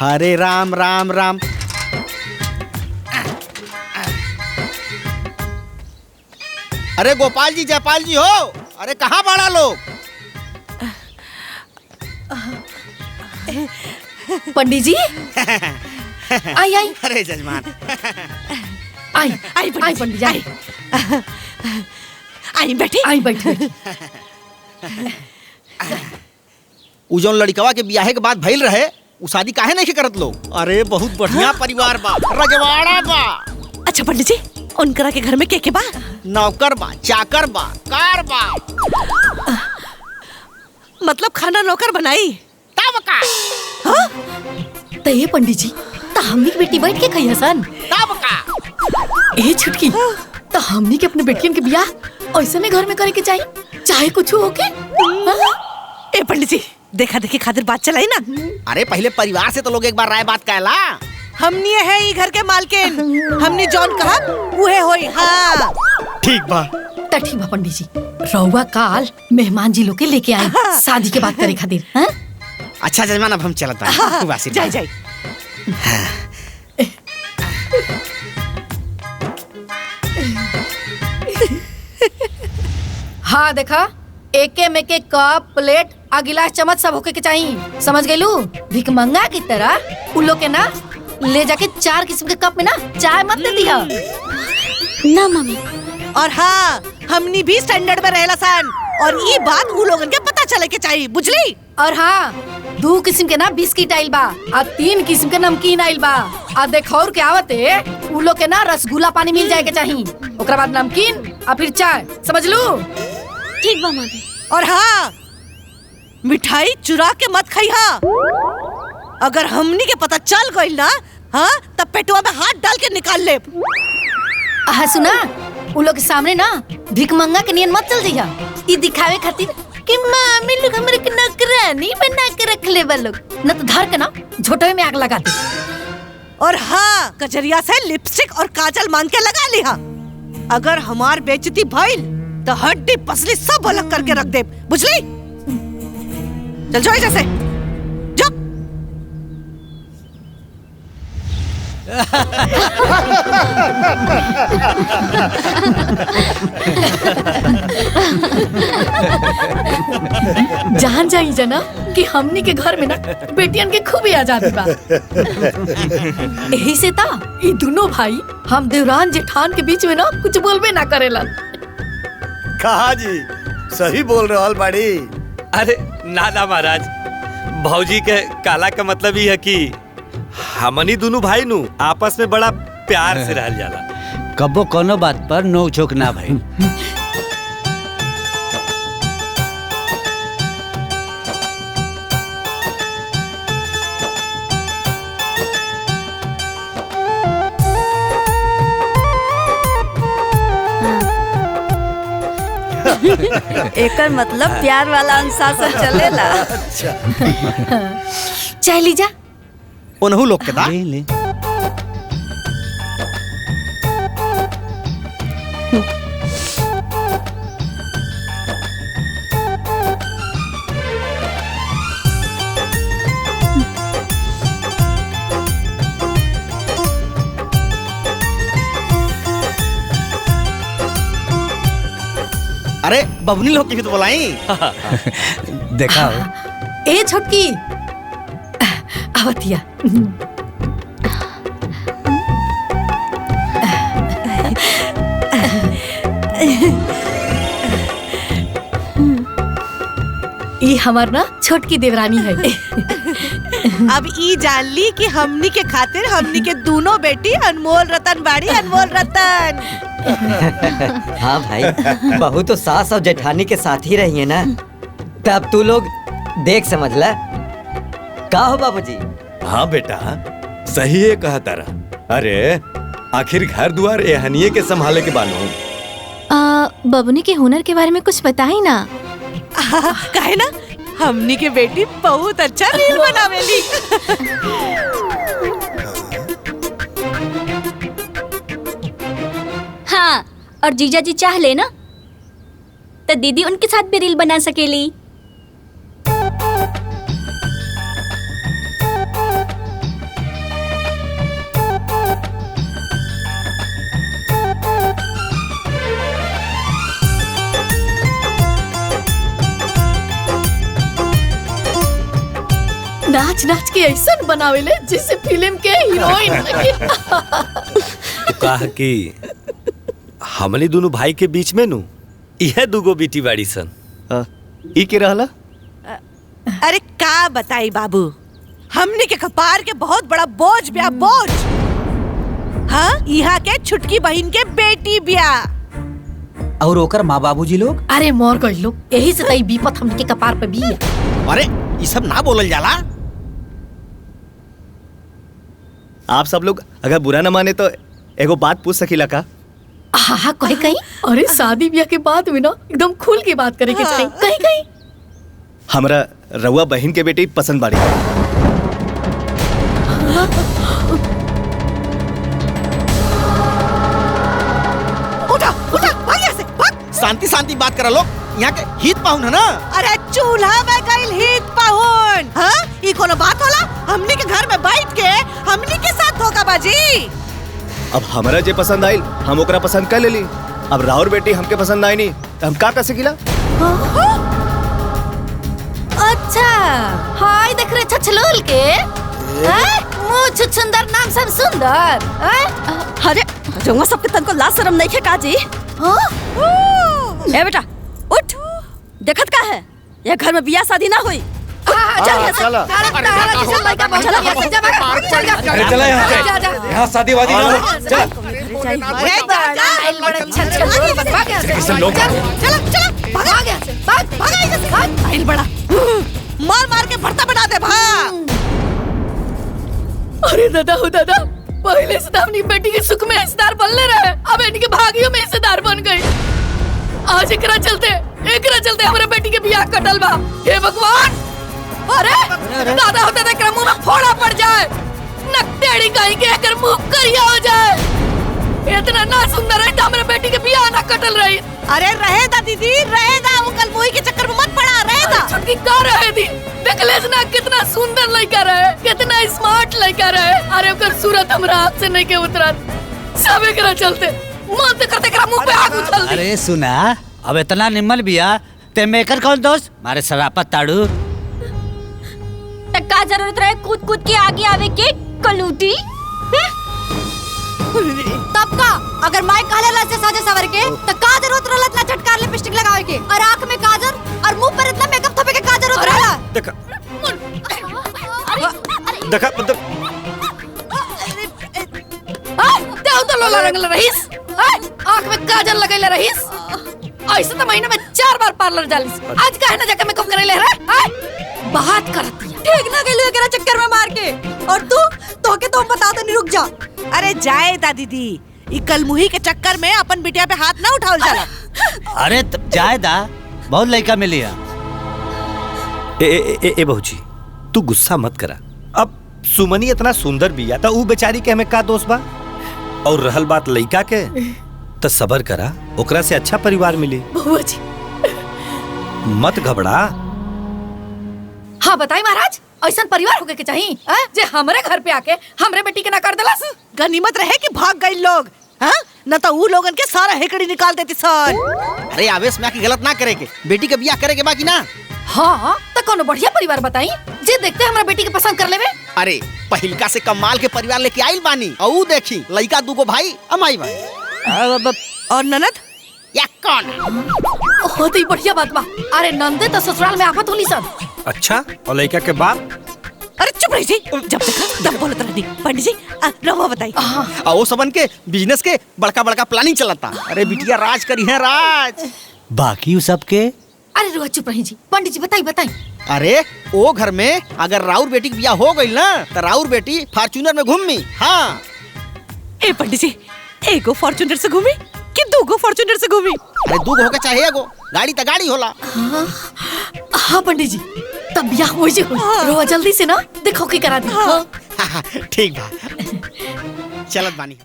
हरे राम राम राम। अरे गोपाल जी जयपाल जी हो, अरे कहाँ बड़ा लोग? पंडित जी आई आई। अरे जजमान आई आई पंडित जी आई। आई बैठी आई बैठी। उ जौन लड़कवा के बियाहे के बाद भइल रहे उ शादी काहे नहीं करत लोग? अरे बहुत बढ़िया परिवार बा, रजवाड़ा बा। अच्छा पंडित जी, उनकरा के घर में के बा? नौकर बा, चाकर बा, कार बा। मतलब खाना नौकर बनाई तब का? तो ये पंडित जी तो हमनी की बेटी बैठ के खई हसन। तब का? ए छुटकी तो हमनी के अपने बेटियन के बियाह ऐसे में घर में करे के चाहिए, चाहे कुछ हो के। ए पंडित जी, देखा देखी खातिर बात चलाई ना। अरे पहले परिवार से तो लोग एक बार राय बात कहला। हमनी है ई घर के मालकिन, हमनी जौन कहा उहे होई। हाँ ठीक बा। तो ठीक बा पंडित जी, रउआ काल मेहमान जी लोग के लेके आए शादी के बात करे खातिर। हाँ? अच्छा जजमान अब हम चलत बानी। जाई जाई। हाँ देखा, एके में के कप प्लेट आ गिलास चम्मच सब होके के चाहिए, समझ गइलू? भिखमंगा की तरह उन लोग के ना ले जाके 4 किस्म के कप में ना चाय मत दे दिया ना मम्मी। और हाँ, हमनी भी स्टैंडर्ड में रहेला सन, और ये बात उ लोगन के पता चले के चाहिए, बुझली? और हाँ, 2 किस्म के ना बिस्किट आइल बा आ 3 किस्म के नमकीन आइल बा आ देखौर के आवते उ लोग के ना रसगुल्ला पानी मिल जाए के चाहिए, ओकरा बाद नमकीन आ फिर चाय, समझ लू? ठीक बा मम्मी। और हाँ, मिठाई चुरा के मत खाई। हाँ, अगर हमनी के पता चल गइल ना, हाँ, तब पेटवा में हाथ डाल के निकाल ले। हाँ सुना, उ लोग के सामने ना भिखमंगा के नियन मत चल जइहा, ई दिखावे खातिर कि मामी लोग हमरे के नौकरानी बना के रख ले बा लोग, न तो धर के ना झोटवे में आग लगा दे। और हाँ, कजरिया से लिपस्टिक और काजल मांग के लगा लिहा। अगर हमार बेइज्जती भइल तो हड्डी पसली सब अलग करके रख दे, बुझली? चल जाओ जैसे जा। जान जाई जना कि हमनी के घर में ना बेटियन के खूब आजादी बा। यही से ता ये दोनों भाई हम देवरान जेठान के बीच में ना कुछ बोलबे ना करेलन। कहा जी सही बोल रहे हो बड़ी। अरे ना महाराज, भौजी के काला का मतलब ही है कि हमनी दोनों भाई नु आपस में बड़ा प्यार से रहल जाला। कबो कोनो बात पर नोक झोंक ना भाई। एकर मतलब प्यार वाला अनुशासन चलेला। चाय लीजा। उन्हू लोग के दा। ले। अरे बबनी लोग की भी तो बुलाई। देखा ए छोटकी आवतिया। ये हमार ना छोटकी देवरानी है। अब ई जान ली कि हमनी के खातिर हमनी के दोनों बेटी अनमोल रतन बाड़ी, अनमोल रतन। हाँ भाई, बहू तो सास और जेठानी के साथ ही रही है ना, तब तू लोग देख समझ ला। का हो बाबूजी? हाँ बेटा, सही है कहा तारा। अरे आखिर घर द्वार एहनिये के संभाले के बानो। बबुनी के हुनर के बारे में कुछ बताई ना। काहे ना, हमनी के बेटी बहुत अच्छा रील बनावेली। हाँ, और जीजा जी चाह ले ना तो दीदी उनके साथ भी रील बना सकेली। नाच नाच के ऐसा बनावेले जैसे फिल्म के हीरोइन लगे। तो कहा कि हमनी दोनों भाई के बीच में नु यह दुगो बेटी बाड़ी सन। ई के रहला? अरे का बताई बाबू, हमने के कपार के बहुत बड़ा बोझ ब्याह, बोझ। हाँ, यहाँ के छुटकी बहन के बेटी ब्याह। और ओकर माँ बाबूजी लोग? अरे मोर गई लोग, यही से तई विपत हमनी के कपार पे भी है। अरे ये सब ना बोलल जाला। आप सब लोग अगर बुरा ना माने तो एगो बात पूछ सकीला का? हाँ कहीं कहीं। अरे शादी ब्याह के बाद में ना एकदम खुल के बात करे के चाहिए। कहीं कहीं हमरा रउआ बहन के बेटी पसंद बाड़ी। उठा उठा, भाग यहाँ से, भाग। शांति शांति बात करा लोग, यहाँ के हित पाहुन है ना। अरे चूल्हा में गइल हित पाहुन। हाँ, ये कोनो बात होला? हमनी के घर में बैठ के हमनी के साथ धोखाबाजी। अब हमरा जे पसंद आइल हम ओकरा पसंद कर लेली। अब राउर बेटी हमके पसंद आई नहीं तो हम का कर सकीला? अच्छा, हाय देख रहे छछलोल के। मुँह छुछुंदर, नाम सब सुंदर। अरे रउआ सबके तनको लाज शरम नहीं है काजी? ए बेटा उठ, देखत का है? ये घर में बियाह शादी ना हुई। चला यहाँ शादी वादी ना हो। चला मार मार के भरता बना दे भाग। अरे दादा हो दादा, पहले से तो अपनी बेटी के सुख में हिस्सेदार बनले रहे, अब इनके भागियों में हिस्सेदार बन गई। आज एकरा चलते हमारे बेटी के बियाह कटल बा। हे भगवान, अरे दादा होते थे मुंह में फोड़ा पड़ जाए, नकटेड़ी कहीं के एकर मुंह करिया हो जाए। इतना ना सुंदर है तो हमारे बेटी के बियाह ना कटल रही। अरे रहेदा दीदी, रहेदा, वो कल मुई के चक्कर में मत पड़ा, रहेदा। छुटकी का रहे दी, देखले ना कितना सुंदर लड़का रहे, कितना स्मार्ट लड़का रहे। अरे ओकर सूरत हमरा हाथ से नहीं के उतरत, सब एकरा चलते मन ते करते एकरा मुंह पे आग उछल दी। अरे सुना, अब इतना निम्न बिया ते मेकर कौन दोस्त मारे शरापत ताड़ू। का जरूरत रहे कूद कूद के आगे आवे के कलूटी? तब का अगर माई काले लाल से साजे सवर के तो का जरूरत रहला इतना चटकार लिपस्टिक लगावे के और आंख में काजल और मुंह पर इतना मेकअप थोपे के का जरूरत रहला? देखा देखा देव तो लोला रंगल रहीस, आंख में काजल लगैले रहीस। ऐसे तो महीने में 4 बार पार्लर जालिस, आज काहे ना जाके मेकअप करे ले रे? बात करती है ठीक ना गेलू एकरा चक्कर में मार के। और तू के तो बता दे, नहीं रुक जा। अरे जाए दा दीदी, ई कल मुही के चक्कर में अपन बिटिया पे हाथ ना उठाओ जाला। अरे जाए दा, बहुत लड़का मिली है। ए बहुजी, तू गुस्सा मत करा। अब सुमनी इतना सुंदर बिया था, ऊ बेचारी के हमें का दोष बा? और रहल बात लड़का के, तो सबर करा, ओकरा से अच्छा परिवार मिली। बउआ जी मत घबरा। हाँ बताई महाराज, ऐसा परिवार होके के चाहिए जे हमरे घर पे आके हमरे बेटी के ना कर देलस। गनीमत रहे कि भाग गए लोग, हाँ? न तो ऊ लोगन के सारा हेकड़ी निकाल देती सर। अरे आवेश में आके गलत ना करे के, बेटी के बियाह करे के बाकी ना। हाँ तो कोनो बढ़िया परिवार बताई जे देखते हमरा बेटी के पसंद कर लेवे। अरे पहिलका से कमाल के परिवार लेके आइल बानी, और देखी लड़का दूगो भाई अमाई भाई और ननद या कौन हो तो बढ़िया बात बा। अरे नंदे तो ससुराल में आफत होली सब। अच्छा, और लड़का के बाप? अरे चुप रही जी, जब देखा तब बोलत रहनी। पंडित जी रहुआ बताई। वो सबन के बिजनेस के बड़का बड़का प्लानिंग चलता। अरे बिटिया राज करी है राज। बाकी उ सब के? अरे रुआ चुप रही जी, पंडित जी बताई बताई। अरे वो घर में अगर राउर बेटी की बियाह हो गई ना तो राउर बेटी फॉर्च्यूनर में घूमी। हाँ ए पंडित जी, एगो फॉर्च्यूनर से घूमी कि दूगो फॉर्च्यूनर से घूमी? अरे दूगो होके चाहे एगो, गाड़ी तो गाड़ी होला। हाँ पंडित जी, तब बियाह हो जे रोआ जल्दी से ना देखो की करा दी। ठीक बा, चलत बानी।